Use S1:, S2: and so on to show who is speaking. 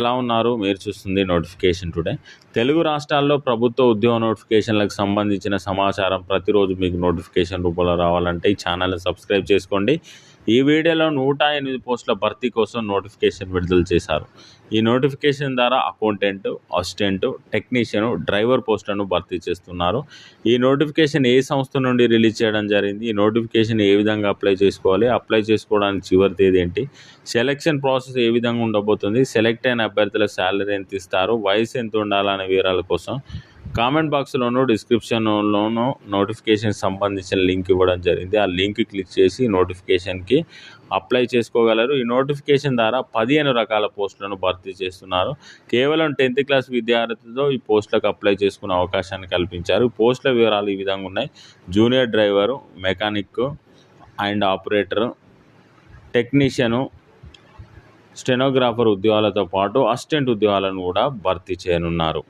S1: ఎలా ఉన్నారు? మీరు చూస్తుంది నోటిఫికేషన్ టుడే. తెలుగు రాష్ట్రాల్లో ప్రభుత్వ ఉద్యోగ నోటిఫికేషన్లకు సంబంధించిన సమాచారం ప్రతిరోజు మీకు నోటిఫికేషన్ రూపంలో రావాలంటే ఈ ఛానల్ని సబ్స్క్రైబ్ చేసుకోండి. ఈ వీడియోలో 108 పోస్టుల భర్తీ కోసం నోటిఫికేషన్ విడుదల చేశారు. ఈ నోటిఫికేషన్ ద్వారా అకౌంటెంట్, అసిస్టెంట్, టెక్నీషియన్, డ్రైవర్ పోస్టులను భర్తీ చేస్తున్నారు. ఈ నోటిఫికేషన్ ఏ సంస్థ నుండి రిలీజ్ చేయడం జరిగింది? ఈ నోటిఫికేషన్ ఏ విధంగా అప్లై చేసుకోవాలి? అప్లై చేసుకోవడానికి చివరి తేదీ ఏంటి? సెలక్షన్ ప్రాసెస్ ఏ విధంగా ఉండబోతుంది? సెలెక్ట్ అయిన అభ్యర్థులకు శాలరీ ఎంత ఇస్తారు? వయసు ఎంత ఉండాలనే వివరాల కోసం కామెంట్ బాక్స్లోనూ డిస్క్రిప్షన్లోనూ నోటిఫికేషన్ సంబంధించిన లింక్ ఇవ్వడం జరిగింది. ఆ లింక్ క్లిక్ చేసి నోటిఫికేషన్కి అప్లై చేసుకోగలరు. ఈ నోటిఫికేషన్ ద్వారా 15 రకాల పోస్టులను భర్తీ చేస్తున్నారు. కేవలం 10th క్లాస్ విద్యార్థులతో ఈ పోస్టులకు అప్లై చేసుకునే అవకాశాన్ని కల్పించారు. పోస్టుల వివరాలు ఈ విధంగా ఉన్నాయి. Junior driver, mechanic and operator, technician, stenographer ఉద్యోగాలతో పాటు అసిస్టెంట్ ఉద్యోగాలను కూడా భర్తీ చేయనున్నారు.